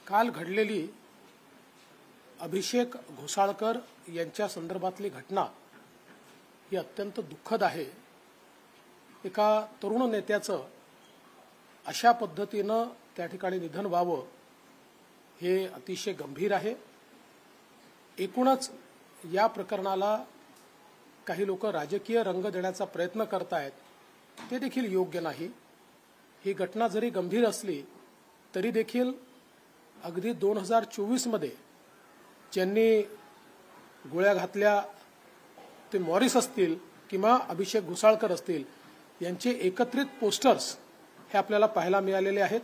काल घडलेली अभिषेक घोसाळकर यांच्या संदर्भातली घटना ही अत्यंत दुःखद आहे। एका तरुण नेत्याचं अशा पद्धतीनं त्या ठिकाणी निधन व्हावं हे अतिशय गंभीर आहे। एकूणच या प्रकरणाला काही लोक राजकीय रंग देण्याचा प्रयत्न करतायत, ते देखील योग्य नाही। ही घटना जरी गंभीर असली तरी देखील अगदी 2024 मध्ये ज्यांनी गोळ्या घातल्या ते मॉरिस असतील किंवा अभिषेक घोसाळकर असतील यांचे एकत्रित पोस्टर्स हे आपल्याला पाहायला मिळालेले आहेत।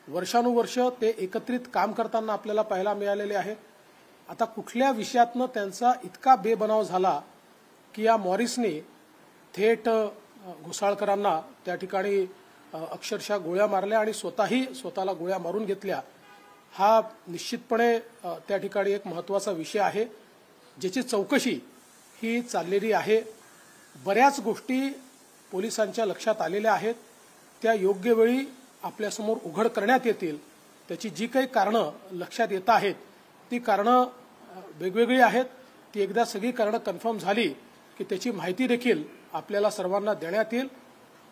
वर्षानुवर्ष ते एकत्रित काम करताना आपल्याला पाहायला मिळालेले आहेत। आता कुठल्या विषयातनं त्यांचा इतका बेबनाव झाला की या मॉरिसने थेट घोसाळकरांना त्या ठिकाणी अक्षरशः गोळ्या मारल्या आणि स्वतःला गोळ्या मारून घेतल्या। हा निश्चितपणे त्या ठिकाणी एक महत्त्वाचा विषय आहे, ज्याची चौकशी ही चाललेली आहे। बऱ्याच गोष्टी पोलिसांच्या लक्षात आलेल्या आहेत, त्या योग्य वेळी आपल्यासमोर उघड करण्यात येतील। त्याची जी काही कारणं लक्षात येत आहेत ती कारणं वेगवेगळी आहेत। ती एकदा सगळी कारणं कन्फर्म झाली की त्याची माहिती देखील आपल्याला सर्वांना देण्यात येईल।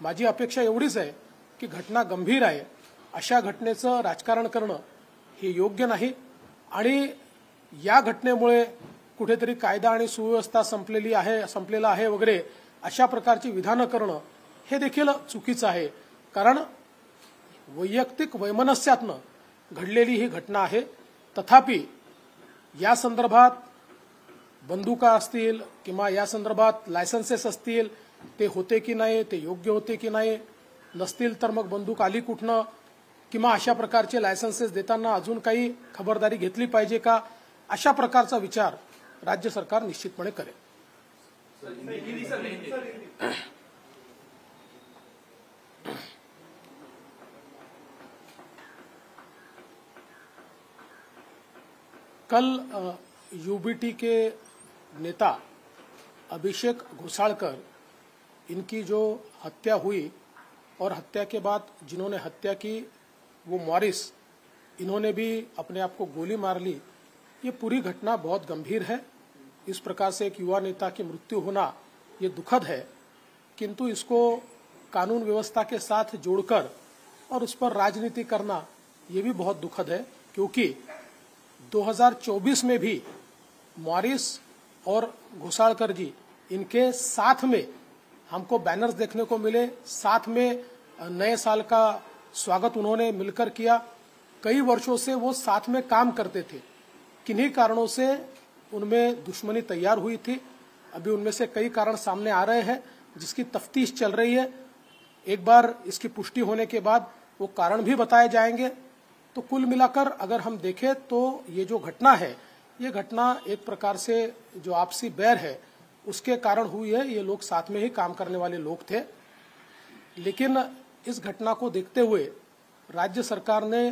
माझी अपेक्षा एवढीच आहे की घटना गंभीर आहे, अशा घटनेचं राजकारण करणं हे योग्य नाही आणि या घटनेमुळे कुठेतरी कायदा आणि सुव्यवस्था संपलेला आहे वगैरे अशा प्रकारची विधानं करणं हे देखील चुकीचं आहे। कारण वैयक्तिक वैमनस्यातनं घडलेली ही घटना आहे। तथापि या संदर्भात बंदुका असतील किंवा या संदर्भात लायसन्सेस असतील, ते होते की नाही, ते योग्य होते की नाही, नसतील तर मग बंदूक आली कुठनं, किंवा अशा प्रकारचे लायसन्सेस देताना अजून काही खबरदारी घेतली पाहिजे का, अशा प्रकारचा विचार राज्य सरकार निश्चितपणे करेल। कल यूबीटी के नेता अभिषेक घोसाळकर इनकी जो हत्या हुई और हत्या के बाद जिन्होंने हत्या की वो मॉरिस, इन्होंने भी अपने आप को गोली मार ली। ये पूरी घटना बहुत गंभीर है। इस प्रकार से एक युवा नेता की मृत्यु होना ये दुखद है, किंतु इसको कानून व्यवस्था के साथ जोड़कर और उस पर राजनीति करना ये भी बहुत दुखद है। क्योंकि 2024 में भी मॉरिस और घोसाळकर जी इनके साथ में हमको बैनर्स देखने को मिले, साथ में नए साल का स्वागत उन्होंने मिलकर किया। कई वर्षों से वो साथ में काम करते थे, किन्हीं कारणों से उनमें दुश्मनी तैयार हुई थी। अभी उनमें से कई कारण सामने आ रहे हैं जिसकी तफ्तीश चल रही है। एक बार इसकी पुष्टि होने के बाद वो कारण भी बताए जाएंगे। तो कुल मिलाकर अगर हम देखें तो ये जो घटना है, ये घटना एक प्रकार से जो आपसी बैर है उसके कारण हुई है। ये लोग साथ में ही काम करने वाले लोग थे, लेकिन इस घटना को देखते हुए राज्य सरकार ने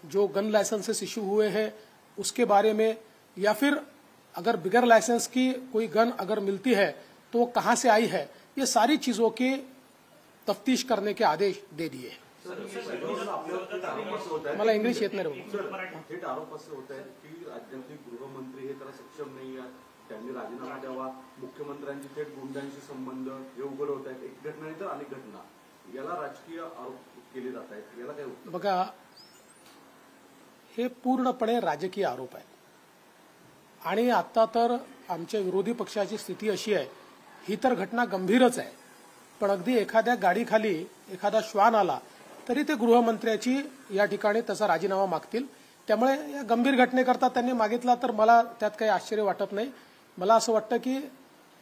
जो गन लाइसेंसेस इशू हुए हैं उसके बारे में, या फिर अगर बिगर लाइसेंस की कोई गन अगर मिलती है तो वो कहां से आई है, ये सारी चीजों की तफ्तीश करने के आदेश दे दिए। मला इंग्लिश येत नाही। थेट आरोप असे होत आहेत की राज्याचे गृहमंत्री हे त्याला सक्षम नाही आहेत, त्यांनी राजीनामा द्यावा, मुख्यमंत्र्यांची थेट गुंडांशी संबंध हे उघड होत आहेत। एक घटना नाही तर अनेक घटना, याला राजकीय आरोप केले जात आहेत, याला काय उत्तर? बघा, हे पूर्णपणे राजकीय आरोप आहे आणि आता तर आमच्या विरोधी पक्षाची स्थिती अशी आहे, ही तर घटना गंभीरच आहे, पण अगदी एखाद्या गाडीखाली एखादा श्वान आला तरी ते गृहमंत्र्याची या ठिकाणी त्याचा राजीनामा मागतील। त्यामुळे या गंभीर घटनेकरता त्यांनी मागितला तर मला त्यात काही आश्चर्य वाटत नाही। मला असं वाटतं की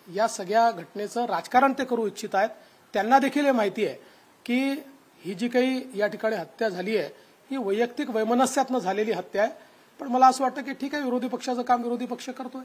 या सगळ्या घटनेचं राजकारण ते करू इच्छित आहेत। त्यांना देखील हे माहिती आहे की ही जी काही या ठिकाणी हत्या झाली आहे ही वैयक्तिक वैमनस्यातनं झालेली हत्या आहे। पण मला असं वाटतं की ठीक आहे, विरोधी पक्षाचं काम विरोधी पक्ष करतोय।